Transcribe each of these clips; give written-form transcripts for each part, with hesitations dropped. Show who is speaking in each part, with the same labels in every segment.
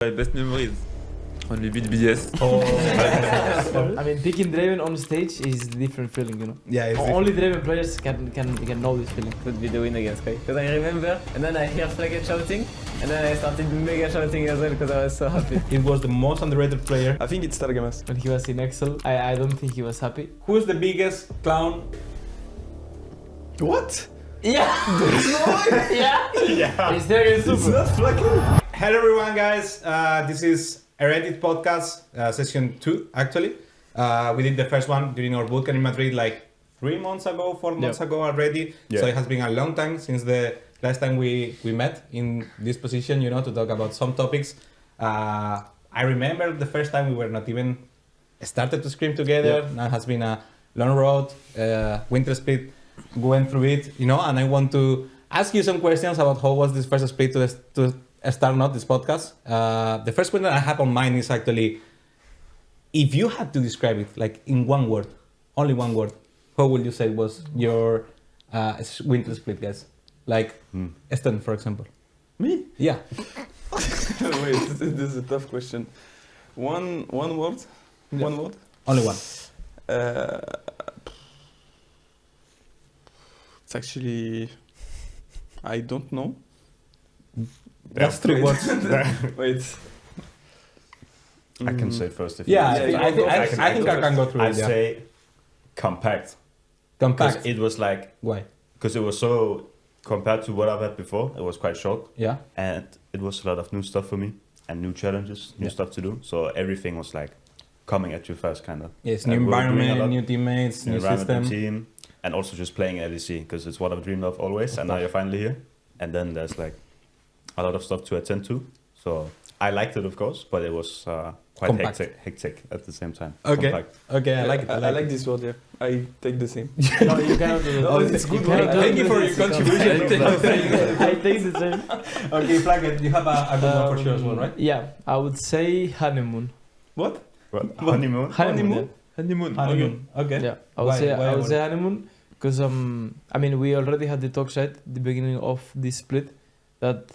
Speaker 1: My best memories. Only beat BS.
Speaker 2: Oh.
Speaker 3: I mean, picking Draven on stage is a different feeling, you know.
Speaker 2: Yeah, it's
Speaker 3: Only Draven players can know this feeling.
Speaker 4: Would be the win against Kai. Because I remember, and then I hear Flakked shouting, and then I started mega shouting as well because I was so happy.
Speaker 2: It was the most underrated player.
Speaker 5: I think it's Targamas.
Speaker 3: When he was in Excel, I don't think he was happy.
Speaker 2: Who's the biggest clown?
Speaker 5: What?
Speaker 3: Yeah!
Speaker 5: Yeah.
Speaker 3: It's very super.
Speaker 5: not Flakked.
Speaker 2: Hello everyone, guys. This is Heretics podcast, session 2 actually. We did the first one during our bootcamp in Madrid like 4 months ago already.
Speaker 5: Yeah.
Speaker 2: So it has been a long time since the last time we met in this position, you know, to talk about some topics. I remember the first time we were not even started to scream together.
Speaker 5: Yeah.
Speaker 2: Now it has been a long road. Winter split went through it, you know, and I want to ask you some questions about how was this first split to start not this podcast. The first question I have on mind is actually, if you had to describe it like in one word, only one word, what would you say was your winter split, guys? Like STEND, for example.
Speaker 5: Me?
Speaker 2: Yeah.
Speaker 5: Wait, this is a tough question. One word?
Speaker 2: Yeah.
Speaker 5: One word?
Speaker 2: Only one.
Speaker 5: It's actually... I don't know.
Speaker 2: That's 3 words.
Speaker 5: Wait.
Speaker 6: I can say first if
Speaker 2: Yeah,
Speaker 6: you
Speaker 2: I think I can go through
Speaker 6: I'd
Speaker 2: it. Yeah.
Speaker 6: say compact.
Speaker 2: Compact.
Speaker 6: Because it was like,
Speaker 2: Why?
Speaker 6: because it was so, compared to what I've had before, it was quite short.
Speaker 2: Yeah.
Speaker 6: And it was a lot of new stuff for me and new challenges, new stuff to do. So everything was like coming at you fast, kind of.
Speaker 2: Yes,
Speaker 6: And
Speaker 2: new
Speaker 6: we were doing a
Speaker 2: environment,
Speaker 6: lot.
Speaker 2: new teammates, new
Speaker 6: environment,
Speaker 2: system.
Speaker 6: new team, and also just playing LEC because it's what I've dreamed of always. And now you're finally here. And then there's like a lot of stuff to attend to. So I liked it, of course, but it was quite
Speaker 2: Compact.
Speaker 6: hectic at the same time.
Speaker 2: Okay.
Speaker 6: Compact.
Speaker 2: Okay, I like it.
Speaker 5: I like this word, yeah. I take the same.
Speaker 3: No, you cannot do that.
Speaker 5: No, it's good word.
Speaker 2: Thank you for your contribution.
Speaker 3: I take the same.
Speaker 2: Okay, Flakked, you have a good one for sure as well, right?
Speaker 3: Yeah, I would say honeymoon.
Speaker 5: What?
Speaker 6: What? Honeymoon?
Speaker 3: Honeymoon.
Speaker 1: Honeymoon.
Speaker 2: Honeymoon. Okay.
Speaker 3: Yeah, I
Speaker 2: Why-
Speaker 3: would
Speaker 2: why
Speaker 3: say honeymoon because I mean we already had the talks right at the beginning of this split that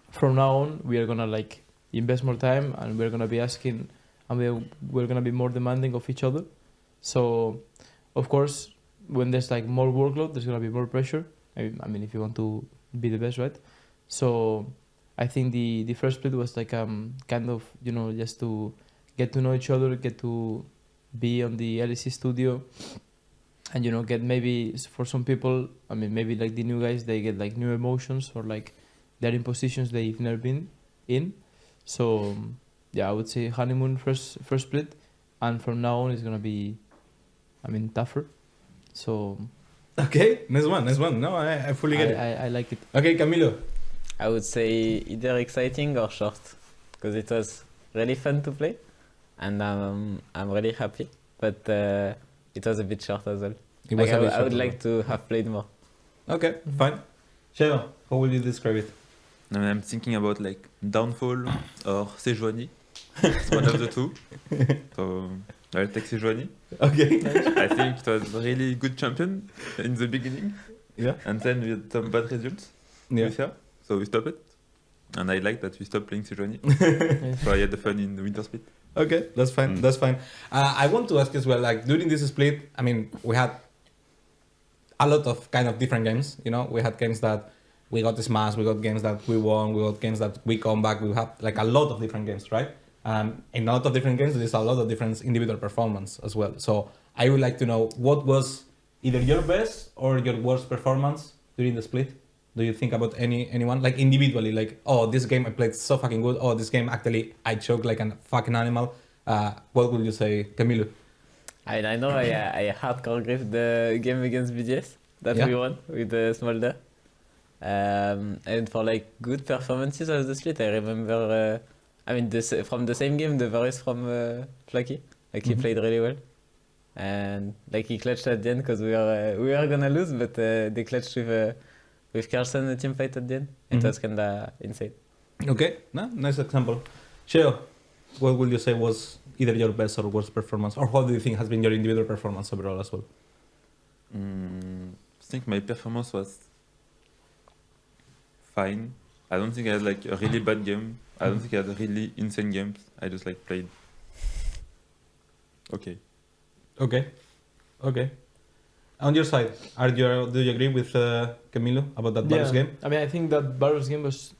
Speaker 3: from now on we are gonna like invest more time and we're gonna be asking and we're gonna be more demanding of each other. So of course when there's like more workload there's gonna be more pressure. I mean if you want to be the best, right? So I think the first split was like kind of, you know, just to get to know each other, get to be on the LEC studio, and you know, get maybe for some people, I mean, maybe like the new guys, they get like new emotions or like they're in positions they've never been in. So yeah, I would say honeymoon first split, and from now on it's gonna be, I mean, tougher. So
Speaker 2: Okay, nice one. No, I fully get it.
Speaker 3: I like it.
Speaker 2: Okay, Camilo.
Speaker 4: I would say either exciting or short because it was really fun to play and I'm really happy. But it was a bit short as well.
Speaker 2: It was
Speaker 4: Like,
Speaker 2: a bit
Speaker 4: I
Speaker 2: short
Speaker 4: would
Speaker 2: as
Speaker 4: like to have played more.
Speaker 2: Okay, fine. SHEO, how will you describe it?
Speaker 1: And I'm thinking about like Downfall or Sejuani. It's one of the two. So I'll take Sejuani.
Speaker 2: Okay.
Speaker 1: I think it was a really good champion in the beginning.
Speaker 2: Yeah.
Speaker 1: And then we had some bad results with her. So we stopped it. And I like that we stopped playing Sejuani. So I had the fun in the winter split.
Speaker 2: Okay, that's fine. That's fine. I want to ask as well, like during this split, I mean, we had a lot of kind of different games. You know, we had games that we got smashed, we got games that we won, we got games that we come back. We have like a lot of different games, right? In a lot of different games, there's a lot of different individual performance as well. So I would like to know what was either your best or your worst performance during the split. Do you think about anyone like individually, like, oh, this game I played so fucking good, oh, this game actually I choked like a fucking animal? What would you say, KAMILOO?
Speaker 4: I know I hardcore gripped the game against BDS that we won with the Smolder. And for like good performances of the split, I remember, I mean, from the same game, the Varus from Flakked, like he played really well. And like he clutched at the end because we were gonna lose, but they clutched with CARLSEN the team fight at the end. It was kinda insane.
Speaker 2: Okay, no, nice example. SHEO, what would you say was either your best or worst performance, or what do you think has been your individual performance overall as well?
Speaker 1: I think my performance was fine. I don't think I had like a really bad game I don't think I had really insane games. I just like played. Okay.
Speaker 2: Okay. On your side, do you agree with Camilo about that Varus game?
Speaker 3: I mean, I think that Varus game was.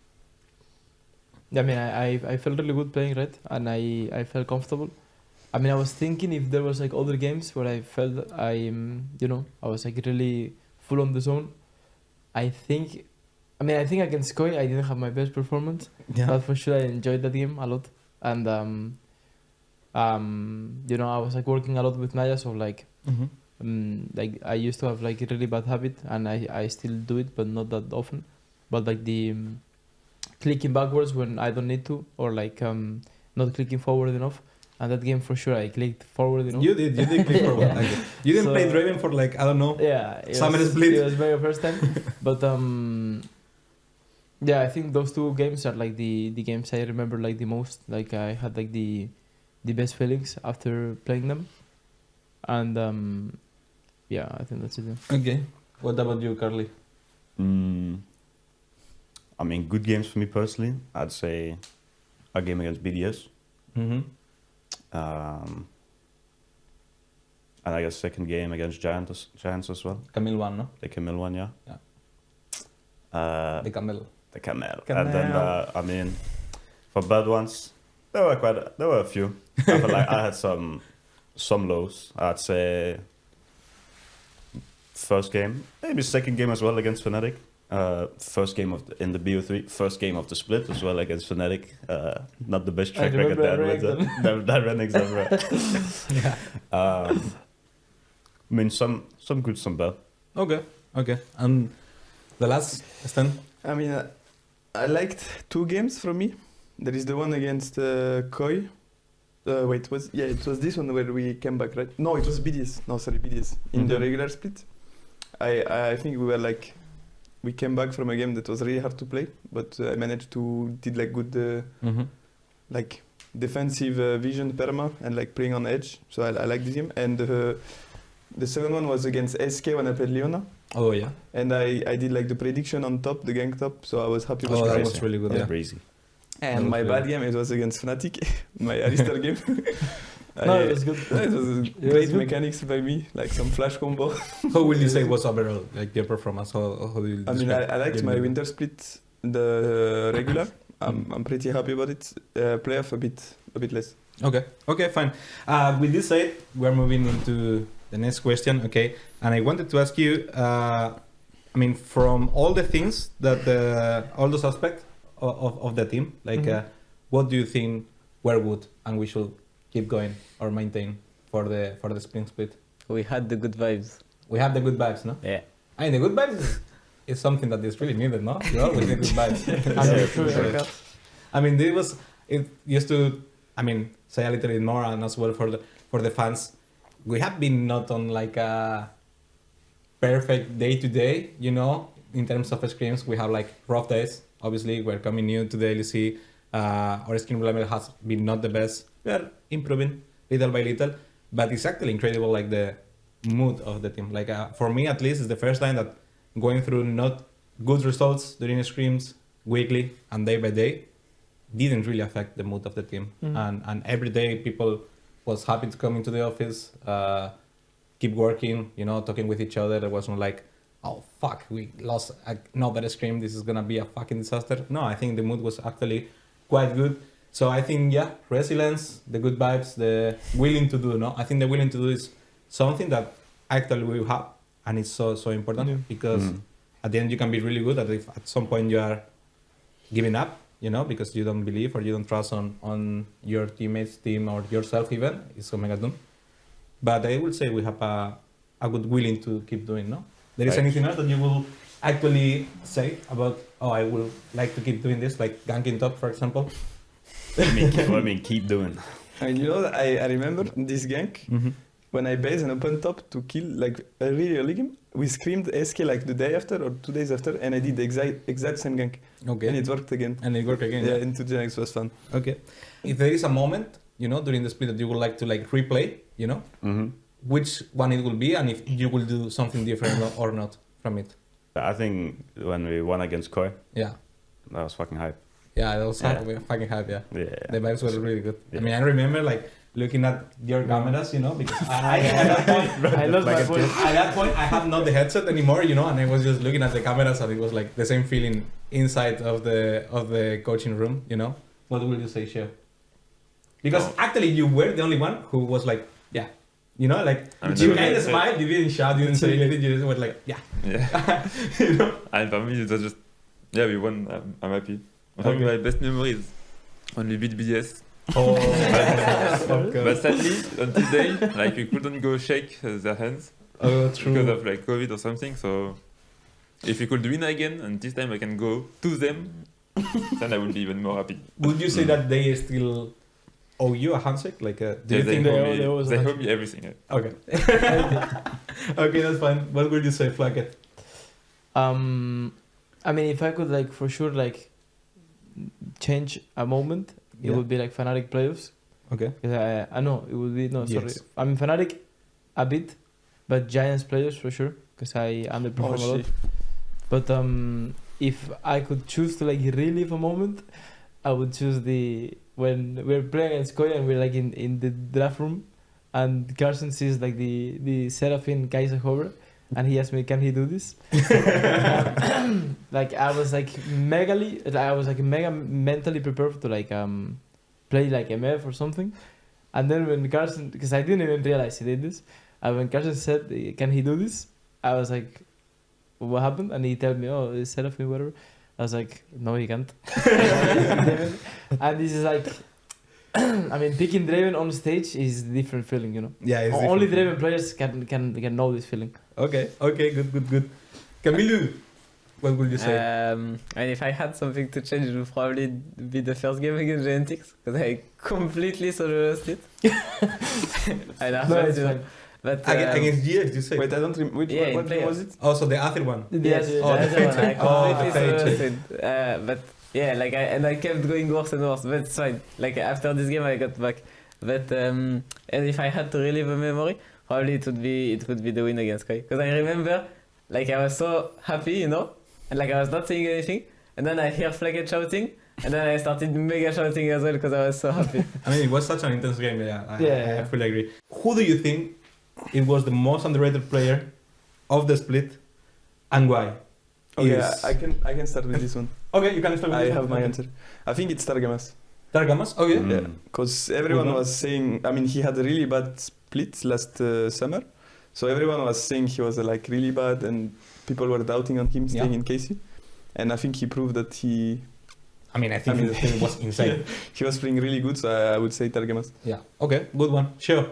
Speaker 3: I mean, I felt really good playing, right? And I felt comfortable. I mean, I was thinking if there was like other games where I felt I was like really full on the zone. I think against Koi I didn't have my best performance.
Speaker 2: Yeah.
Speaker 3: But for sure I enjoyed that game a lot. And I was like working a lot with Naya, so like like I used to have like a really bad habit, and I still do it, but not that often. But like the clicking backwards when I don't need to, or like not clicking forward enough. And that game for sure I clicked forward enough.
Speaker 2: You did click forward.
Speaker 3: Yeah.
Speaker 2: Okay. You didn't play Draven for like, I don't know.
Speaker 3: Yeah,
Speaker 2: Summer split.
Speaker 3: It was my first time. But yeah, I think those two games are like the games I remember like the most. Like I had like the best feelings after playing them. And yeah, I think that's it. Yeah.
Speaker 2: Okay. What about you, Carly?
Speaker 6: I mean, good games for me personally. I'd say a game against BDS.
Speaker 2: Mm-hmm.
Speaker 6: And I guess second game against Giants as well.
Speaker 2: Camille one, no?
Speaker 6: The KAMILOO one, yeah.
Speaker 2: The Camille.
Speaker 6: The Camel. And then, I mean, for bad ones, there were a few. I feel like I had some lows. I'd say first game, maybe second game as well against Fnatic. First game in the BO3, first game of the split as well against Fnatic. Not the best track record there with that Renix ever.
Speaker 2: Yeah.
Speaker 6: I mean, some good, some bad.
Speaker 2: Okay. And the last, Stan?
Speaker 5: I mean, I liked two games from me. There is the one against Koi. Wait, it was this one where we came back, right? No, it was BDS. No, sorry, BDS. In the regular split. I think we came back from a game that was really hard to play, but I managed to did like good like defensive vision perma and like playing on edge. So I like this game. And the second one was against SK when I played Leona.
Speaker 2: Oh yeah.
Speaker 5: And I did like the prediction on top, the gank top. So I was happy with
Speaker 2: that
Speaker 5: it.
Speaker 2: was really good.
Speaker 6: Yeah,
Speaker 2: Yeah.
Speaker 6: crazy.
Speaker 5: And my bad game, it was against Fnatic, my Alistar game.
Speaker 3: No, it was good.
Speaker 5: It was great mechanics by me, like some flash combo.
Speaker 2: How will you say was overall like your performance? How do you?
Speaker 5: I mean, I liked my winter split, the regular. I'm pretty happy about it. Playoff a bit less.
Speaker 2: Okay, fine. With this said, we're moving into the next question. Okay, and I wanted to ask you. I mean, from all the things that all those aspects of the team, like, what do you think were good and we should keep going or maintain for the spring split?
Speaker 4: We had the good vibes.
Speaker 2: We have the good vibes, no?
Speaker 4: Yeah.
Speaker 2: I mean, the good vibes is something that is really needed, no? You always need good vibes. I mean, it used to, I mean, say a little bit more, and as well for the fans, we have been not on like a perfect day to day, you know, in terms of scrims. We have like rough days. Obviously, we're coming new to the LEC. Our scrim level has been not the best. We are improving little by little, but it's actually incredible, like the mood of the team. Like for me, at least, it's the first time that going through not good results during scrims weekly and day by day didn't really affect the mood of the team. And every day people was happy to come into the office, keep working, you know, talking with each other. There wasn't like, oh fuck, we lost another scrim, this is gonna be a fucking disaster. No, I think the mood was actually quite good. So I think, yeah, resilience, the good vibes, the willing to do, no? I think the willing to do is something that actually we have, and it's so important because at the end you can be really good if at some point you are giving up, you know, because you don't believe or you don't trust on your teammates, team, or yourself even. It's Omega Doom. But I would say we have a good willing to keep doing, no? There is anything else that you will actually say about, oh, I will like to keep doing this, like ganking top, for example?
Speaker 6: I mean, keep doing.
Speaker 5: And you know, I remember this gank, when I based an open top to kill like a really early game, we screamed SK like the day after or 2 days after, and I did the exact same gank. Okay. And it worked again. Yeah, into Genex was fun.
Speaker 2: Okay. If there is a moment, you know, during the split that you would like to like replay, you know, which one it will be, and if you will do something different or not from it.
Speaker 6: I think when we won against Koi,
Speaker 2: yeah,
Speaker 6: that was fucking hype.
Speaker 2: Yeah, that was
Speaker 6: Yeah.
Speaker 2: fucking hype. Yeah,
Speaker 6: Yeah.
Speaker 2: the vibes were really good.
Speaker 6: Yeah.
Speaker 2: I mean, I remember like looking at your cameras, you know, because I at that point,
Speaker 3: I lost my point.
Speaker 2: at that point I have not the headset anymore, you know, and I was just looking at the cameras, and it was like the same feeling inside of the coaching room, you know. What will you say, SHEO? Because
Speaker 1: Oh.
Speaker 2: actually you were the only one who was like, yeah, you know, like
Speaker 1: I mean,
Speaker 2: you
Speaker 1: never
Speaker 2: kind of
Speaker 1: said-
Speaker 2: smiled, you didn't shout, you didn't say anything, you just were like, yeah,
Speaker 1: Yeah.
Speaker 2: you know.
Speaker 1: And for me, it was just, yeah, we won. I'm happy. I think
Speaker 2: Okay.
Speaker 1: my best memory is when we beat BDS.
Speaker 2: Oh,
Speaker 1: But sadly, on this day, like we couldn't go shake their hands
Speaker 2: oh, true.
Speaker 1: because of like COVID or something. So if we could win again, and this time I can go to them, then I would be even more happy.
Speaker 2: Would you say that they still owe you a handshake? Like, do you
Speaker 1: Yeah,
Speaker 2: think
Speaker 3: they
Speaker 1: owe
Speaker 3: owe-
Speaker 1: me-
Speaker 3: they owe us a
Speaker 1: they owe
Speaker 3: handshake.
Speaker 1: me everything. Yeah.
Speaker 2: Okay. Okay, that's fine. What would you say, Flakked?
Speaker 3: I mean, if I could like for sure like change a moment, it
Speaker 2: Yeah.
Speaker 3: would be like Fnatic playoffs.
Speaker 2: Okay.
Speaker 3: 'Cause I know it would be sorry.
Speaker 2: Yes.
Speaker 3: I mean Fnatic a bit, but Giants playoffs for sure because I underperform a lot. But if I could choose to like relive a moment, I would choose the when we're playing against Korea and we're like in the draft room, and CARLSEN sees like the Seraphine Kaiser hover, and he asked me, "Can he do this?" Like I was like mega mentally prepared to like play like MF or something, and then when CARLSEN, because I didn't even realize he did this, and when CARLSEN said, "Can he do this?" I was like, "What happened?" And he told me, "Oh, it's Seraphine, whatever." I was like, "No, he can't." And this is like, I mean, picking Draven on stage is a different feeling, you know.
Speaker 2: Yeah, it's
Speaker 3: Only
Speaker 2: different.
Speaker 3: Draven players can know this feeling.
Speaker 2: Okay, good. KAMILOO, what would you say?
Speaker 4: And if I had something to change, it would probably be the first game against Heretics, because I completely solo lost it. I laughed
Speaker 3: No,
Speaker 4: at
Speaker 3: it's
Speaker 4: it.
Speaker 3: fine.
Speaker 4: But
Speaker 2: Against GX, you say?
Speaker 5: Wait, I don't remember.
Speaker 4: Yeah, in
Speaker 5: What game
Speaker 4: playoffs.
Speaker 5: was it?
Speaker 2: Also, the other one.
Speaker 4: Yes,
Speaker 3: Yeah,
Speaker 2: Oh, the
Speaker 4: the other one, I
Speaker 2: fade check. Oh, the
Speaker 4: completely
Speaker 2: fade
Speaker 4: solo
Speaker 2: check.
Speaker 4: lost it. But yeah, like I kept going worse and worse, but it's fine. Like after this game, I got back. But and if I had to relive a memory, probably it would be the win against Koi, because I remember like I was so happy, you know, and like I was not saying anything, and then I hear Flakked shouting, and then I started mega shouting as well because I was so happy.
Speaker 2: I mean, it was such an intense game. Yeah,
Speaker 3: Yeah.
Speaker 2: I fully agree. Who do you think it was the most underrated player of the split, and why?
Speaker 5: Okay,
Speaker 2: Is-
Speaker 5: I can start with this one.
Speaker 2: Okay, you can start with
Speaker 5: I
Speaker 2: this
Speaker 5: have
Speaker 2: one.
Speaker 5: my
Speaker 2: Okay.
Speaker 5: answer. I think it's Targamas.
Speaker 2: Targamas? Oh yeah.
Speaker 5: Yeah, because everyone
Speaker 2: Good one.
Speaker 5: was saying. I mean, he had a really bad split last summer, so everyone was saying he was like really bad, and people were doubting on him staying
Speaker 2: Yeah.
Speaker 5: in KC. And I think he proved that he
Speaker 2: I mean, I think
Speaker 5: I mean-
Speaker 2: the thing was insane.
Speaker 5: he was playing really good. So I would say Targamas.
Speaker 2: Yeah. Okay, good one. Sure.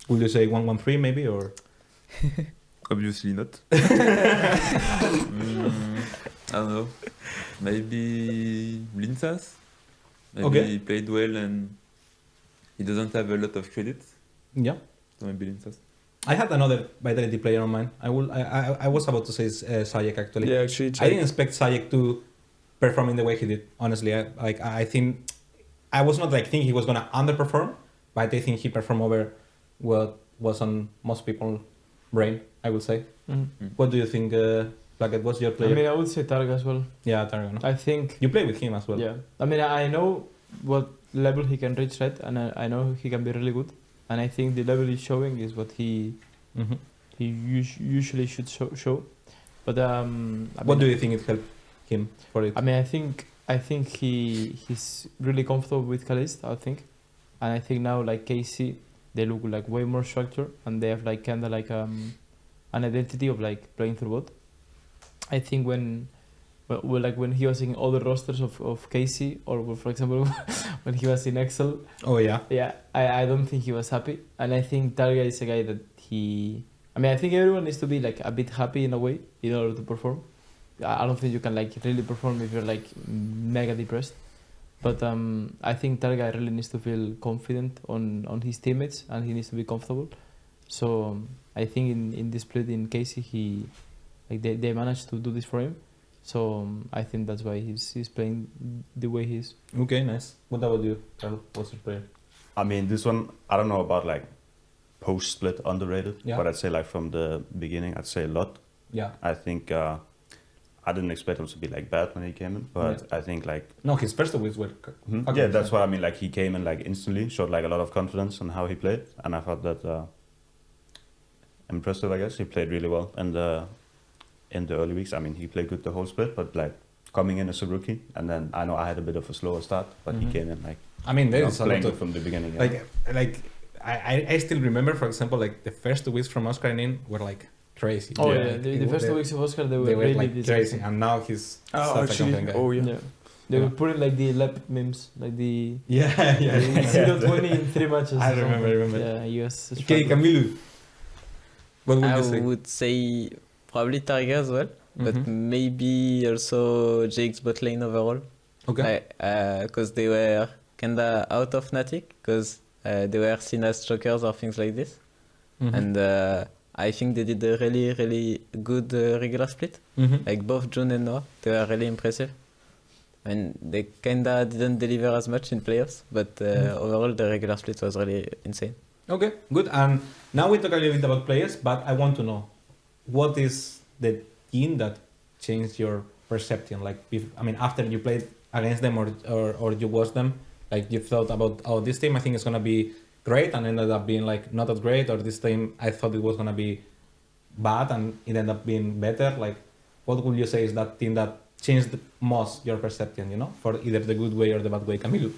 Speaker 2: Would you say 1-1-3 maybe, or?
Speaker 1: Obviously not. I don't know. Maybe Linsas. Maybe
Speaker 2: Okay.
Speaker 1: he played well and he doesn't have a lot of credit.
Speaker 2: Yeah.
Speaker 1: So maybe Linsas.
Speaker 2: I had another Vitality player on mine. I was about to say Sayek actually.
Speaker 5: Yeah, actually,
Speaker 2: I didn't expect Sayek to perform in the way he did. Honestly, I think I was not like thinking he was gonna underperform, but I think he performed over what was on most people's brain. I would say. What do you think, Flakked? What's your
Speaker 3: I
Speaker 2: player?
Speaker 3: mean, I would say Targa as well.
Speaker 2: Yeah, Targa. No?
Speaker 3: I think.
Speaker 2: You play with him as well.
Speaker 3: Yeah. I mean, I know what level he can reach, right? And I know he can be really good. And I think the level he's showing is what he usually should show. But
Speaker 2: What do you think it helped him for it?
Speaker 3: I mean, I think he's really comfortable with Kalist, I think, and I think now like KC, they look like way more structured, and they have like kind of like an identity of like playing through bot. I think when he was in other rosters of KC, or for example when he was in Excel,
Speaker 2: Oh yeah.
Speaker 3: yeah, I don't think he was happy, and I think Targa is a guy that I mean, I think everyone needs to be like a bit happy in a way in order to perform. I don't think you can like really perform if you're like mega depressed. But I think Targa really needs to feel confident on his teammates, and he needs to be comfortable. So I think in this split in KC, they managed to do this for him. So I think that's why he's playing the way he is.
Speaker 2: Okay, nice. What about you, Carl? What's your player?
Speaker 6: I mean, this one, I don't know about like post-split underrated,
Speaker 2: Yeah.
Speaker 6: but I'd say like from the beginning, I'd say a lot.
Speaker 2: Yeah.
Speaker 6: I think I didn't expect him to be like bad when he came in, but I think like
Speaker 2: No, his first two weeks were.
Speaker 6: yeah, that's what I mean. Like he came in like instantly, showed like a lot of confidence on how he played, and I thought that impressive. I guess he played really well, and in the early weeks, I mean, he played good the whole split, but like coming in as a rookie, and then I know I had a bit of a slower start, but he came in like
Speaker 2: I mean, there is a
Speaker 6: playing
Speaker 2: lot
Speaker 6: good
Speaker 2: of
Speaker 6: from the beginning. Yeah.
Speaker 2: like I still remember, for example, like the first 2 weeks from Oscar in were like crazy.
Speaker 3: Oh
Speaker 6: Yeah.
Speaker 3: yeah, the first 2 weeks of Oscar they were
Speaker 2: They were
Speaker 3: really
Speaker 2: like
Speaker 3: disgusting.
Speaker 2: crazy, and now he's
Speaker 5: Oh,
Speaker 2: such a
Speaker 5: actually,
Speaker 2: confident guy.
Speaker 5: oh yeah.
Speaker 3: Yeah. They
Speaker 2: Yeah.
Speaker 3: were putting like the lap memes, like the
Speaker 2: Yeah, yeah.
Speaker 3: 0-20 in 3 matches.
Speaker 2: I
Speaker 3: or
Speaker 2: remember,
Speaker 3: something.
Speaker 2: remember.
Speaker 3: Yeah, US.
Speaker 2: Okay, Camilo. What would
Speaker 4: I
Speaker 2: you say?
Speaker 4: would say probably Targa as well, but
Speaker 2: Mhm.
Speaker 4: maybe also JX bot lane overall.
Speaker 2: Okay.
Speaker 4: Because they were kinda out of Fnatic, because they were seen as chokers or things like this.
Speaker 2: Mhm.
Speaker 4: And I think they did a really, really good regular split.
Speaker 2: Mhm.
Speaker 4: Like both June and Noah, they were really impressive. And they kinda didn't deliver as much in playoffs, but overall the regular split was really insane.
Speaker 2: Okay, good. And now we talk a little bit about players, but I want to know what is the team that changed your perception? Like, I mean, after you played against them or you watched them, like you thought about, oh, this team I think is gonna be great, and ended up being like not that great, or this team I thought it was gonna be bad and it ended up being better. Like, what would you say is that team that changed the most your perception? You know, for either the good way or the bad way. Camilo.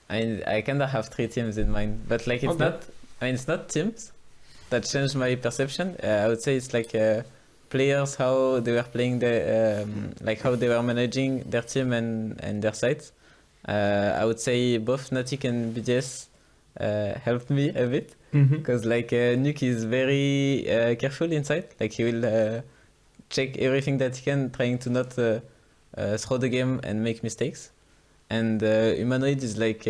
Speaker 4: I kind of have 3 teams in mind, but like it's
Speaker 2: Okay.
Speaker 4: not. I mean, it's not teams that changed my perception. I would say it's like players, how they were playing the like how they were managing their team and their sites. I would say both Fnatic and BDS helped me a bit, because like Nuke is very careful inside. Like he will check everything that he can, trying to not throw the game and make mistakes. And Humanoid is like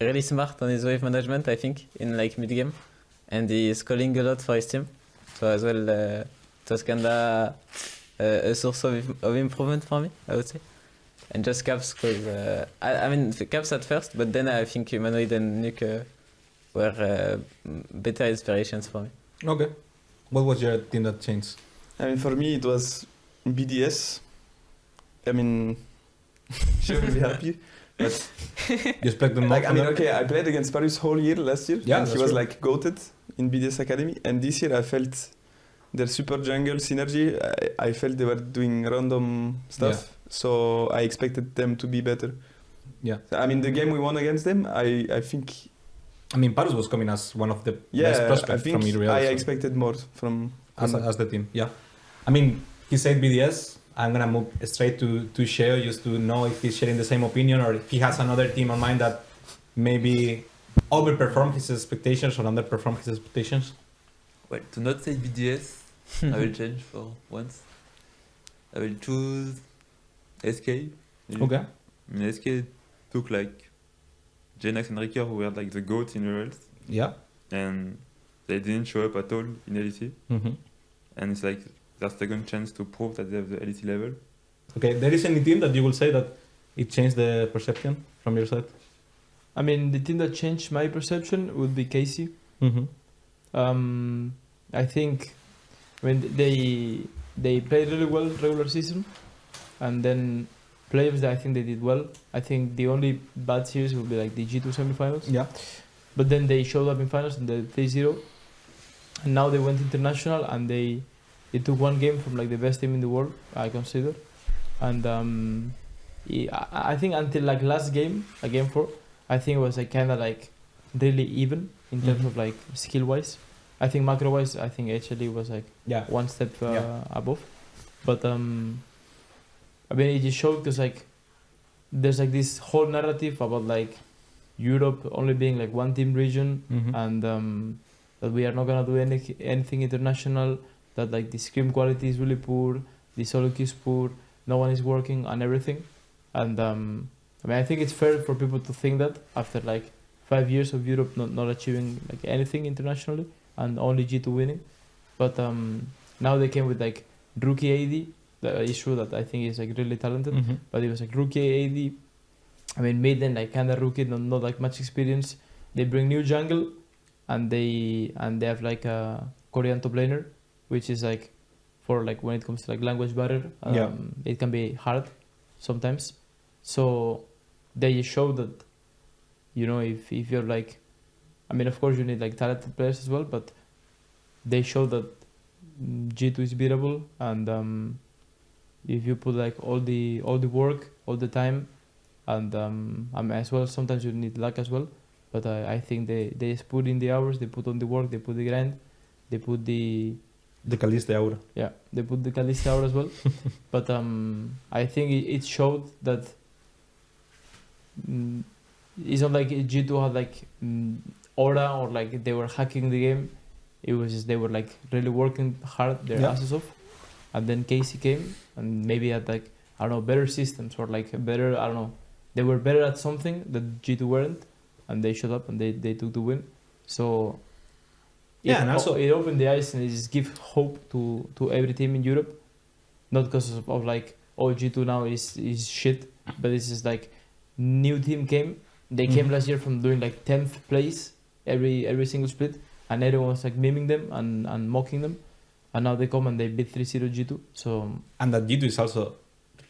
Speaker 4: really smart on his wave management, I think, in like mid game, and he is calling a lot for his team. So as well, it was kinda a source of improvement for me, I would say. And just Caps, because I mean Caps at first, but then I think Humanoid and Nuke were better inspirations for me.
Speaker 2: Okay. What was your team that changed?
Speaker 5: I mean, for me, it was BDS. I mean, she will be happy. But
Speaker 2: You expect them
Speaker 5: like,
Speaker 2: more
Speaker 5: I mean,
Speaker 2: from them?
Speaker 5: okay, I played against Paris whole year last year,
Speaker 2: Yeah,
Speaker 5: and he
Speaker 2: that's
Speaker 5: was
Speaker 2: true.
Speaker 5: like goated in BDS Academy. And this year, I felt their super jungle synergy. I felt they were doing random stuff, so I expected them to be better.
Speaker 2: Yeah.
Speaker 5: I mean, the game we won against them, I think,
Speaker 2: I mean, Parus was coming as one of the best
Speaker 5: yeah, I
Speaker 2: prospects
Speaker 5: think
Speaker 2: from Uriel.
Speaker 5: I
Speaker 2: so-
Speaker 5: expected more from
Speaker 2: as the team, yeah. I mean, he said BDS. I'm gonna move straight to SHEO just to know if he's sharing the same opinion or if he has another team on mind that maybe overperformed his expectations or underperformed his expectations.
Speaker 1: Well, to not say BDS, I will change for once. I will choose SK. maybe.
Speaker 2: Okay.
Speaker 1: I mean, SK took like Jnax and Ricker, who were like the GOAT in Urals,
Speaker 2: Yeah.
Speaker 1: and they didn't show up at all in LEC.
Speaker 2: Mm-hmm.
Speaker 1: And it's like their second chance to prove that they have the LEC level.
Speaker 2: Okay. There is any team that you will say that it changed the perception from your side?
Speaker 3: I mean, the team that changed my perception would be Casey.
Speaker 2: Mm-hmm.
Speaker 3: I think when they played really well regular season, and then playoffs I think they did well. I think the only bad series would be like the G2 semifinals.
Speaker 2: Yeah.
Speaker 3: But then they showed up in finals in the 3-0, and now they went international and they took one game from like the best team in the world, I consider. And I think until like last game, like game 4, I think it was like kind of like really even in terms of like skill wise. I think macro wise, I think HLE was like
Speaker 2: Yeah.
Speaker 3: one step
Speaker 2: Yeah.
Speaker 3: above. But I mean, it just showed because like there's like this whole narrative about like Europe only being like one team region,
Speaker 2: Mm-hmm.
Speaker 3: and that we are not gonna do anything international. That like the scrim quality is really poor, the solo queue is poor, no one is working on everything, and I mean I think it's fair for people to think that after like 5 years of Europe not achieving like anything internationally and only G2 winning, but now they came with like rookie AD. The issue that I think is like really talented,
Speaker 2: Mm-hmm.
Speaker 3: but it was like rookie AD. I mean, Maiden like kind of rookie, not like much experience. They bring new jungle, and they have like a Korean top laner, which is like for like when it comes to like language barrier.
Speaker 2: Yeah.
Speaker 3: It can be hard sometimes. So they show that, you know, if you're like, I mean, of course you need like talented players as well, but they show that G2 is beatable, and if you put like all the work, all the time, and I mean, as well sometimes you need luck as well. But I think they just put in the hours, they put on the work, they put the grind, they put the
Speaker 2: Caliste Aura.
Speaker 3: yeah, they put the Caliste hour as well. But I think it showed that it's not like G2 had like aura or like they were hacking the game. It was just they were like really working hard their asses off, and then Casey came and maybe had like, I don't know, better systems or like better, I don't know, they were better at something that G2 weren't, and they showed up and they took the win. So
Speaker 2: Yeah, and also
Speaker 3: it opened the eyes and it just give hope to every team in Europe, not because of like, oh, G2 now is shit, but this is like new team came. They came last year from doing like 10th place every single split, and everyone was like miming them and mocking them, and now they come and they beat 3-0 G2. So
Speaker 2: and that G2 is also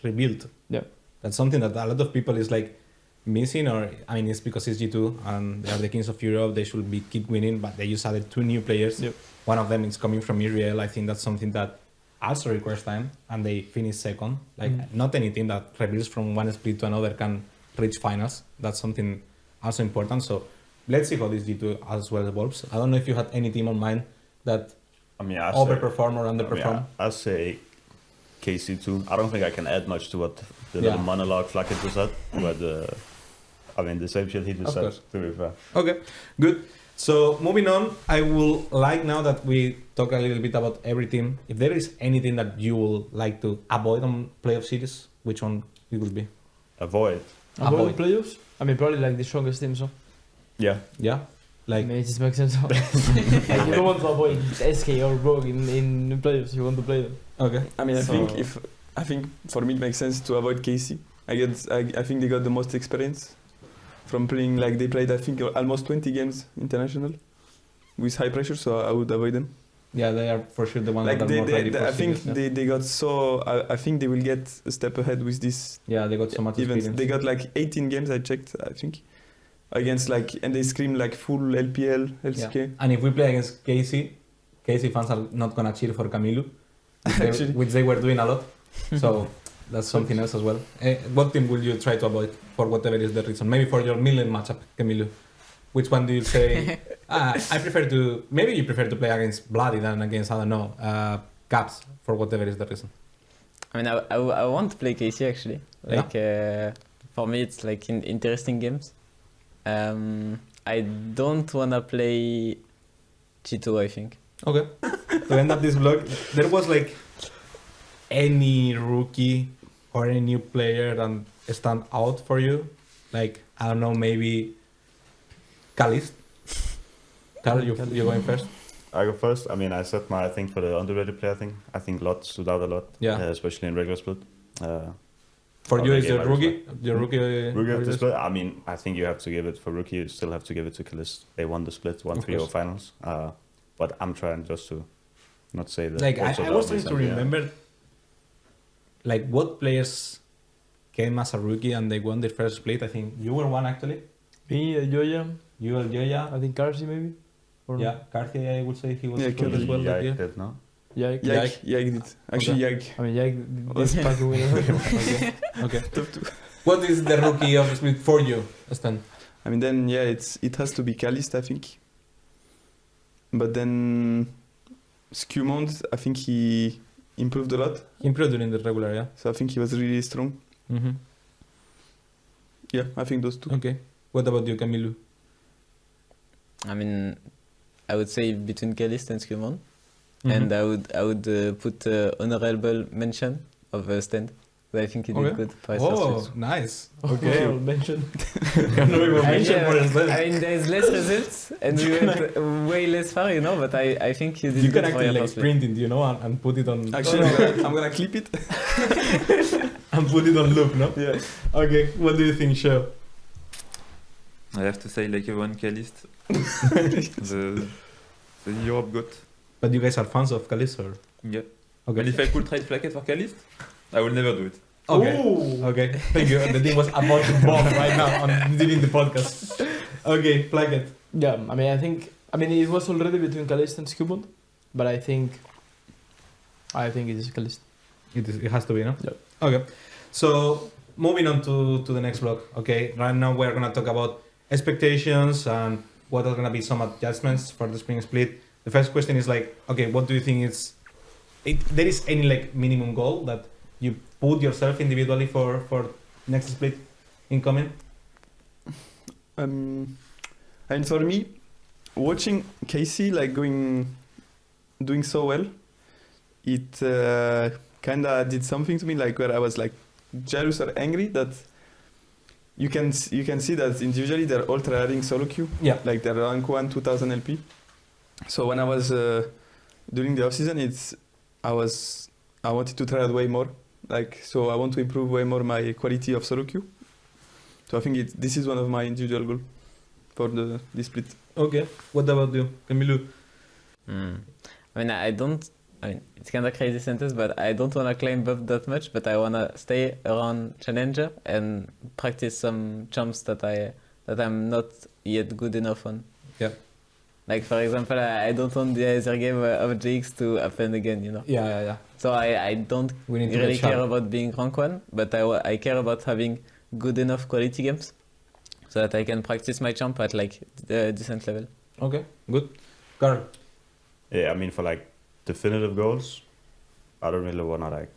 Speaker 2: rebuilt.
Speaker 3: Yeah,
Speaker 2: that's something that a lot of people is like missing, or I mean, it's because it's G2 and they are the kings of Europe. They should be keep winning, but they just added 2 new players.
Speaker 3: Yep.
Speaker 2: One of them is coming from Israel. I think that's something that also requires time, and they finished second. Like not any team that rebuilds from one split to another can reach finals. That's something also important. So let's see how this G2 as well evolves. I don't know if you had any team on mind that overperform or underperform.
Speaker 6: I'll say KC2. I don't think I can add much to what the little monologue Flakked just said, but I mean the same shit he just said, to be fair.
Speaker 2: Okay, good. So moving on, I will like now that we talk a little bit about every team, if there is anything that you would like to avoid on playoff series, which one it will be?
Speaker 6: Avoid
Speaker 3: playoffs? I mean, probably like the strongest team, so.
Speaker 6: Yeah.
Speaker 2: Yeah? Like,
Speaker 3: I mean, it just makes sense. Like, you don't want to avoid SK or Rogue in playoffs, you want to play them.
Speaker 2: okay.
Speaker 5: I mean, I think for me it makes sense to avoid KC. I think they got the most experience from playing, like they played I think almost 20 games international with high pressure, so I would avoid them.
Speaker 2: Yeah, they are for sure the one
Speaker 5: Like
Speaker 2: that are more ready for
Speaker 5: I think
Speaker 2: series,
Speaker 5: they got so I think they will get a step ahead with this.
Speaker 2: Yeah, they got so much
Speaker 5: events.
Speaker 2: experience.
Speaker 5: They got like 18 games I checked, I think, against like, and they scream like full LPL, LCK.
Speaker 2: Yeah. And if we play against KC fans are not gonna cheer for KAMILOO, which they were doing a lot. So that's something else as well. What team will you try to avoid for whatever is the reason? Maybe for your million matchup, KAMILOO. Which one do you say? I prefer to. Maybe you prefer to play against Bloody than against, I don't know, Caps, for whatever is the reason.
Speaker 4: I mean, I want to play KC actually. Like for me, it's like interesting games. I don't wanna play G2, I think.
Speaker 2: Okay. To end up this vlog, there was like any rookie or any new player that stand out for you? Like, I don't know, maybe Caliste. Carl, you're going first.
Speaker 6: I go first. I mean, I said my thing for the underrated player thing. I think Lot stood out a lot, especially in regular split.
Speaker 2: For you, is your rookie?
Speaker 6: Rookie of the split? I mean, I think you have to give it for rookie. You still have to give it to Caliste. They won the split, won 3-0 finals. But I'm trying just to not say that.
Speaker 2: Like, I was trying to remember, like, what players came as a rookie and they won their first split. I think you were one actually.
Speaker 3: Me, Joya.
Speaker 2: You and Joya.
Speaker 3: I think Carlsen maybe. Or
Speaker 2: yeah, Carlsen, I would say he was
Speaker 5: good
Speaker 2: as well that year.
Speaker 6: Did, no?
Speaker 5: Yike did. Actually, Yike.
Speaker 3: I mean, Yike this pack winner.
Speaker 2: Okay. What is the rookie of the split for you, Stan?
Speaker 5: I mean, then it has to be Caliste, I think. But then Skewmond, I think he improved a lot.
Speaker 2: He improved during the regular, yeah.
Speaker 5: So I think he was really strong.
Speaker 2: Mm-hmm.
Speaker 5: Yeah, I think those two.
Speaker 2: Okay. What about you, KAMILOO?
Speaker 4: I mean, I would say between Caliste and Skewmond. And I would put honorable mention of STEND. I think he did good.
Speaker 2: Oh, nice.
Speaker 3: Okay, I'll mention.
Speaker 2: I
Speaker 4: mean, there's less results and we went way less far, you know, but I think you did
Speaker 2: you
Speaker 4: good
Speaker 2: can
Speaker 4: for your
Speaker 2: actually like
Speaker 4: first
Speaker 2: sprint it, you know, and put it on...
Speaker 5: Actually, I'm gonna clip it.
Speaker 2: and put it on loop, no?
Speaker 5: Yeah.
Speaker 2: Okay, what do you think, SHEO?
Speaker 1: I have to say, like everyone, Caliste. the Europe goat.
Speaker 2: But you guys are fans of Caliste, or?
Speaker 1: Yeah.
Speaker 2: Okay.
Speaker 1: And if I could trade Flakked for Calist, I will never do it.
Speaker 2: Okay.
Speaker 3: Ooh.
Speaker 2: Okay. Thank you. The thing was about to bomb right now on doing the podcast. Okay, Flakked.
Speaker 3: Yeah, I mean it was already between Calist and Skewbond, but I think it is Calist.
Speaker 2: It has to be, no?
Speaker 3: Yeah.
Speaker 2: Okay. So moving on to the next block. Okay. Right now we're gonna talk about expectations and what are gonna be some adjustments for the spring split. The first question is like, okay, what do you think is there is any like minimum goal that you put yourself individually for next split incoming?
Speaker 5: And for me, watching Casey like doing so well, it kind of did something to me, like where I was like jealous or angry that you can see that individually they're all trying solo queue.
Speaker 2: Yeah.
Speaker 5: Like they're rank 1 2000 LP. So when I was during the off season, I wanted to try it way more. Like, so I want to improve way more my quality of solo queue. So I think this is one of my individual goals for this split.
Speaker 2: Okay. What about you, KAMILOO?
Speaker 4: I mean, it's kind of crazy sentence, but I don't want to climb up that much, but I want to stay around Challenger and practice some jumps that I'm not yet good enough on.
Speaker 2: Yeah.
Speaker 4: Like, for example, I don't want the other game of GX to happen again, you know?
Speaker 2: Yeah.
Speaker 4: So I don't
Speaker 2: We need to
Speaker 4: really
Speaker 2: get sharp.
Speaker 4: care about being rank 1, but I care about having good enough quality games so that I can practice my jump at like the decent level.
Speaker 2: Okay, good. Carl?
Speaker 6: Yeah, I mean, for like definitive goals, I don't really want to like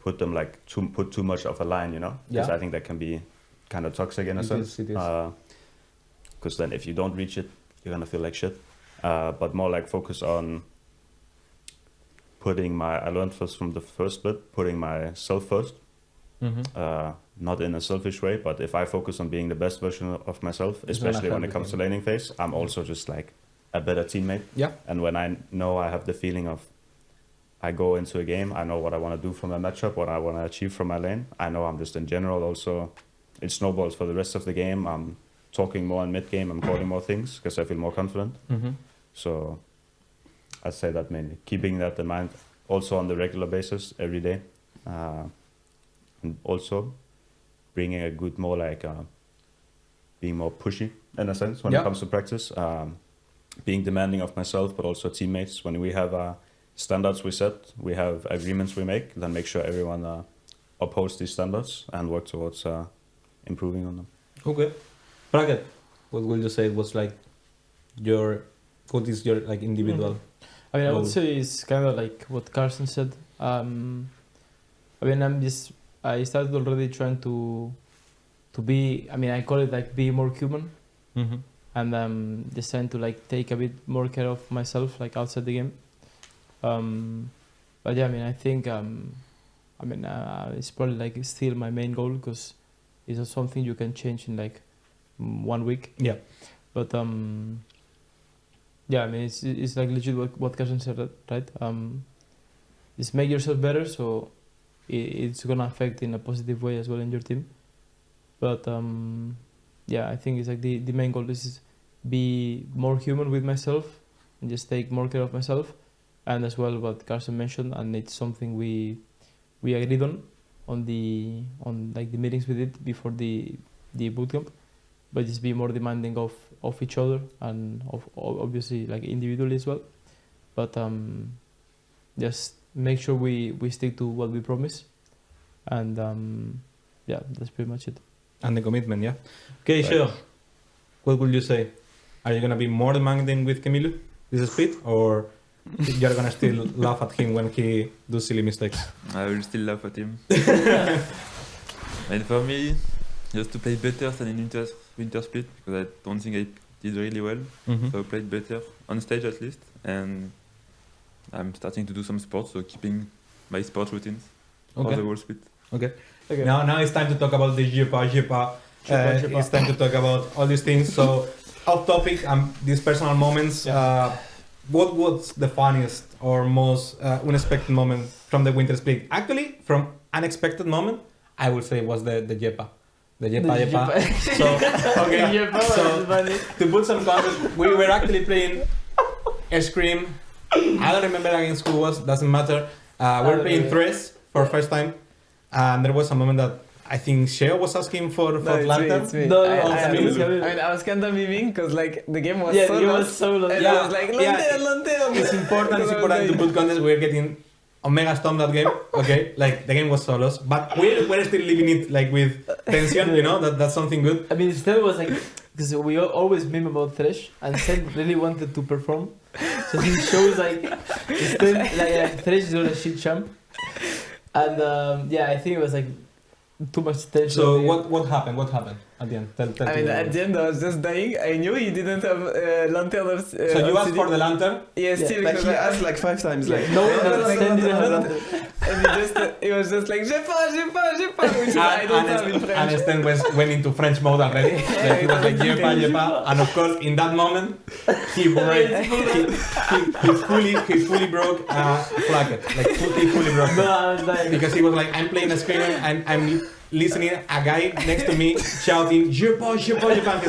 Speaker 6: put them like put too much of a line, you know? Because
Speaker 2: Yeah.
Speaker 6: I think that can be kind of toxic in a sense.
Speaker 2: It is.
Speaker 6: Because then if you don't reach it, you're gonna feel like shit. But more like focus on I learned first from the first split, putting myself first.
Speaker 2: Mm-hmm.
Speaker 6: Not in a selfish way, but if I focus on being the best version of myself,
Speaker 2: It's gonna
Speaker 6: especially when
Speaker 2: help
Speaker 6: it
Speaker 2: the
Speaker 6: comes to
Speaker 2: team.
Speaker 6: laning phase, I'm also just like a better teammate.
Speaker 2: Yeah.
Speaker 6: And when I know I have the feeling of I go into a game, I know what I want to do from my matchup, what I want to achieve from my lane. I know I'm just in general also, it snowballs for the rest of the game. I'm talking more in mid game, I'm calling more things because I feel more confident.
Speaker 2: Mm-hmm.
Speaker 6: So I'd say that mainly. Keeping that in mind also on the regular basis every day. And also bringing a good more like being more pushy in a sense when
Speaker 2: Yeah.
Speaker 6: it comes to practice. Being demanding of myself, but also teammates. When we have standards we set, we have agreements we make, then make sure everyone oppose these standards and work towards improving on them.
Speaker 2: Okay. Flakked, what will you say was like what is your like individual?
Speaker 3: I mean, I
Speaker 2: goal?
Speaker 3: would say it's kind of like what CARLSEN said. I mean, I started already trying to be, I mean, I call it like be more human,
Speaker 2: Mm-hmm.
Speaker 3: and just trying to like take a bit more care of myself, like outside the game. But yeah, I mean, I think, it's probably like still my main goal because it's not something you can change in like 1 week.
Speaker 2: Yeah.
Speaker 3: But yeah, I mean, it's like legit what CARLSEN said, right? Just make yourself better, so it's gonna affect in a positive way as well in your team. But yeah, I think it's like the main goal is be more human with myself and just take more care of myself, and as well what CARLSEN mentioned, and it's something we agreed on like the meetings we did before the bootcamp, but just be more demanding of each other and of obviously like individually as well, but just make sure we stick to what we promise, and yeah, that's pretty much it.
Speaker 2: And the commitment, yeah. Okay,
Speaker 6: Right.
Speaker 2: SHEO, what would you say? Are you gonna be more demanding with KAMILOO this split, or you're gonna still laugh at him when he does silly mistakes?
Speaker 1: I will still laugh at him. And for me, just to play better than in winter split, because I don't think I did really well.
Speaker 2: Mm-hmm.
Speaker 1: So I played better on stage at least, and I'm starting to do some sports, so keeping my sports routines for
Speaker 2: Okay.
Speaker 1: the whole split.
Speaker 2: Okay.
Speaker 3: Okay.
Speaker 2: Now it's time to talk about the JEPA. It's time to talk about all these things. So, off topic, these personal moments. What was the funniest or most unexpected moment from the winter split? Actually, from unexpected moment, I would say was the JEPA. The JEPA. So, okay. So, to put some context, we were actually playing Scream I don't remember against who it was. Doesn't matter. We're playing Thresh for first time, and there was a moment that I think SHEO was asking for lantern.
Speaker 4: It's me.
Speaker 3: No,
Speaker 4: I
Speaker 3: it's me.
Speaker 4: mean, I was kind of miming because like the game was
Speaker 3: Yeah,
Speaker 4: so
Speaker 3: it was
Speaker 4: lost.
Speaker 3: so lost.
Speaker 4: And I was like, lantern.
Speaker 2: It's important to put context. We're getting Omega Storm that game. Okay, like the game was so lost, but we're still living it like with tension. You know that's something good.
Speaker 3: I mean, Stan was like, because we always meme about Thresh, and Stan really wanted to perform. So he shows like, Stan, like Thresh is not a shit champ. And yeah, I think it was like too much tension.
Speaker 2: So what happened? What happened at the end? Tell
Speaker 4: I mean,
Speaker 2: me.
Speaker 4: at the end, I was just dying. I knew he didn't have lantern of.
Speaker 2: So you asked for the lantern?
Speaker 4: Yeah, still.
Speaker 5: Like
Speaker 4: because
Speaker 5: he
Speaker 4: I
Speaker 5: asked like 5 times. Like
Speaker 3: no, Stan didn't have lantern.
Speaker 4: and he was just like, j'ai pas, which I don't have in French.
Speaker 2: And Stan went into French mode already. Like, he was like, je pas. And of course, in that moment, he fully broke Flakked. Like, he fully broke it.
Speaker 3: No, I was like,
Speaker 2: Because he was like, I'm playing a screener and I'm listening a guy next to me shouting, je pas. He's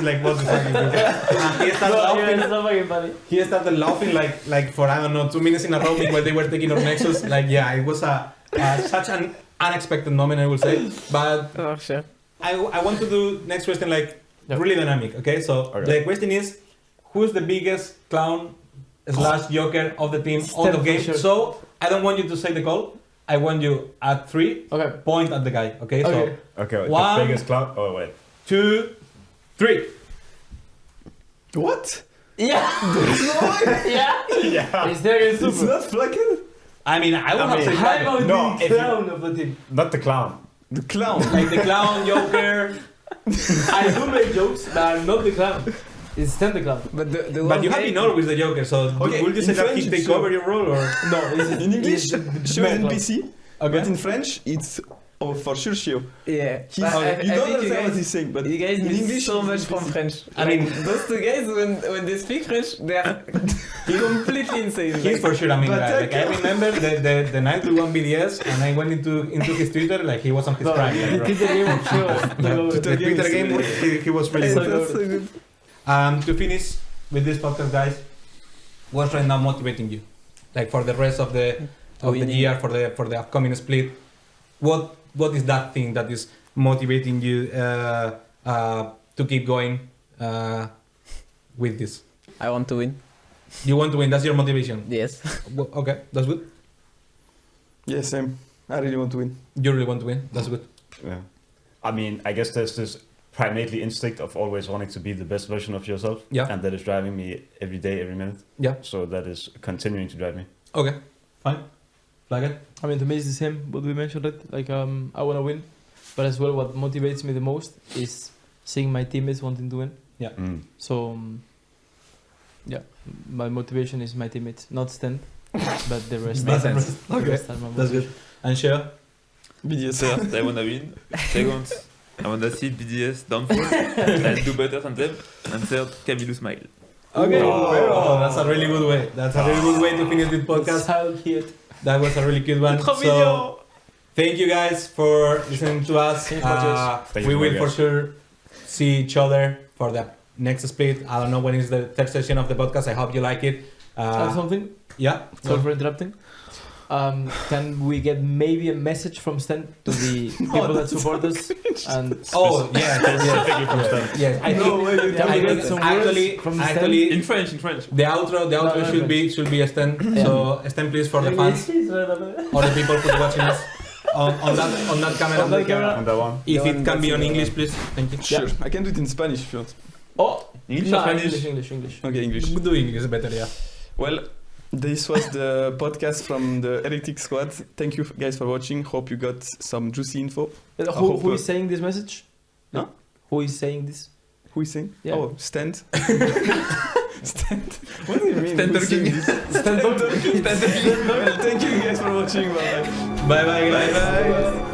Speaker 2: like, what the fuck is this? And he started
Speaker 3: no,
Speaker 2: laughing.
Speaker 3: it's not fucking funny.
Speaker 2: He started laughing like for, I don't know, 2 minutes in a row while they were taking our Nexus. Like, yeah, it was such an unexpected moment, I would say. But
Speaker 4: Oh, sure.
Speaker 2: I want to do next question like
Speaker 3: Yep.
Speaker 2: really dynamic, okay? So
Speaker 6: Okay.
Speaker 2: the question is, who's the biggest clown / joker of the team on the
Speaker 3: Step
Speaker 2: game?
Speaker 3: for sure.
Speaker 2: So I don't want you to say the call. I want you at 3,
Speaker 3: Okay.
Speaker 2: point at the guy, okay?
Speaker 3: Okay.
Speaker 6: Okay, wait,
Speaker 2: One-
Speaker 6: the biggest cloud. Oh wait.
Speaker 2: So 2, 3.
Speaker 5: what?
Speaker 3: Yeah. yeah.
Speaker 6: Yeah.
Speaker 3: It's there against
Speaker 5: It's
Speaker 3: Super.
Speaker 5: not Flakked?
Speaker 2: I mean, I would
Speaker 6: I
Speaker 2: not
Speaker 6: mean,
Speaker 2: say
Speaker 3: How
Speaker 2: Flakked.
Speaker 3: about
Speaker 6: No,
Speaker 3: the
Speaker 6: if you-
Speaker 3: clown of the team?
Speaker 6: Not the clown.
Speaker 5: The clown.
Speaker 2: Like the clown, joker.
Speaker 3: I do make jokes, but I'm not the clown. It's Stan the clown.
Speaker 4: But the
Speaker 2: But you
Speaker 4: one
Speaker 2: have
Speaker 4: guy-
Speaker 2: been always the joker, so
Speaker 5: Okay,
Speaker 2: would you say
Speaker 5: in
Speaker 2: that
Speaker 5: French
Speaker 2: he
Speaker 5: it's
Speaker 2: take
Speaker 5: so.
Speaker 2: over your role or?
Speaker 3: No, it's
Speaker 5: In English, SHEO is
Speaker 3: clown.
Speaker 5: NPC. But in French, it's for sure SHEO.
Speaker 4: Yeah.
Speaker 5: He's,
Speaker 4: But I
Speaker 5: you don't
Speaker 4: think
Speaker 5: understand what he's saying, but
Speaker 4: you guys
Speaker 5: in
Speaker 4: miss
Speaker 5: English,
Speaker 4: so
Speaker 5: he's
Speaker 4: much from
Speaker 5: NPC.
Speaker 4: French.
Speaker 2: I mean-
Speaker 4: those two guys, when they speak French, they are completely insane.
Speaker 2: He's for sure a mean
Speaker 5: But
Speaker 2: guy. Like I remember the night we won BDS and I went into his Twitter like he was on his
Speaker 3: No,
Speaker 2: prime.
Speaker 3: the
Speaker 2: Like, bro.
Speaker 3: Twitter game of SHEO.
Speaker 2: The Twitter game, he was really
Speaker 3: So
Speaker 2: good.
Speaker 4: That's so good.
Speaker 2: To finish with this podcast, guys, what's right now motivating you? Like for the rest of the
Speaker 4: Winning.
Speaker 2: year, for the upcoming split, what is that thing that is motivating you to keep going with this?
Speaker 4: I want to win.
Speaker 2: You want to win. That's your motivation.
Speaker 4: Yes.
Speaker 2: Well, okay, that's good.
Speaker 5: Yeah, same. I really want to win.
Speaker 2: You really want to win. That's good.
Speaker 6: Yeah. I mean, I guess there's this primately instinct of always wanting to be the best version of yourself.
Speaker 2: Yeah.
Speaker 6: And that is driving me every day, every minute.
Speaker 2: Yeah.
Speaker 6: So that is continuing to drive me.
Speaker 2: Okay. Fine. Flakked.
Speaker 3: I mean, to me, it's the same. What we mentioned, it like I want to win, but as well, what motivates me the most is seeing my teammates wanting to win.
Speaker 6: Mm.
Speaker 3: So, yeah, my motivation is my teammates, not STEND, but the rest.
Speaker 2: Makes
Speaker 3: are-
Speaker 2: sense.
Speaker 3: the
Speaker 2: Okay.
Speaker 3: rest are my
Speaker 2: That's good. And Shea?
Speaker 5: BDS.
Speaker 1: First, I wanna win. Second, I wanna see BDS downfall and do better than them. And third, KAMILOO smile.
Speaker 2: Okay.
Speaker 6: Oh.
Speaker 2: That's a really good way. That's a really good way to finish this podcast.
Speaker 3: So cute.
Speaker 2: That was a really good one. So, thank you guys for listening to us.
Speaker 3: Thank you,
Speaker 6: Thank
Speaker 2: We
Speaker 6: you,
Speaker 2: will for
Speaker 6: guys.
Speaker 2: sure see each other for the next split. I don't know when is the third session of the podcast. I hope you like it.
Speaker 3: Something.
Speaker 2: Yeah.
Speaker 3: Sorry for interrupting. Can we get maybe a message from STEND to the people that support us? And
Speaker 2: Oh yeah. Yes. I think.
Speaker 3: Can
Speaker 2: I
Speaker 3: we get
Speaker 2: think
Speaker 3: some
Speaker 2: actually,
Speaker 3: words from
Speaker 2: actually,
Speaker 1: In French.
Speaker 2: the outro
Speaker 3: no,
Speaker 2: should be a stand.
Speaker 3: Yeah.
Speaker 2: So stand please for the fans or the people who's watching us on that camera.
Speaker 3: On that camera.
Speaker 6: And that one.
Speaker 2: If
Speaker 4: The
Speaker 2: it
Speaker 4: one
Speaker 2: can be
Speaker 4: that's
Speaker 2: on
Speaker 4: the
Speaker 2: English,
Speaker 4: one.
Speaker 2: please. Thank you.
Speaker 5: Sure. I can do it in Spanish if you want.
Speaker 3: Oh,
Speaker 1: English
Speaker 3: no,
Speaker 1: or Spanish?
Speaker 3: English.
Speaker 5: Okay, English.
Speaker 2: Do English better, yeah.
Speaker 5: Well, this was the podcast from the Heretics squad. Thank you guys for watching. Hope you got some juicy info.
Speaker 3: Who
Speaker 5: hope-
Speaker 3: is saying this message?
Speaker 5: Huh?
Speaker 3: Who is saying this?
Speaker 5: Who is saying?
Speaker 3: Yeah.
Speaker 5: Oh, Stand. Stand. What do you mean?
Speaker 1: Stand
Speaker 5: Who's saying
Speaker 1: talking.
Speaker 5: this?
Speaker 3: Stand
Speaker 5: Well, thank you guys for watching. Bye.
Speaker 2: Bye bye guys.
Speaker 5: Bye.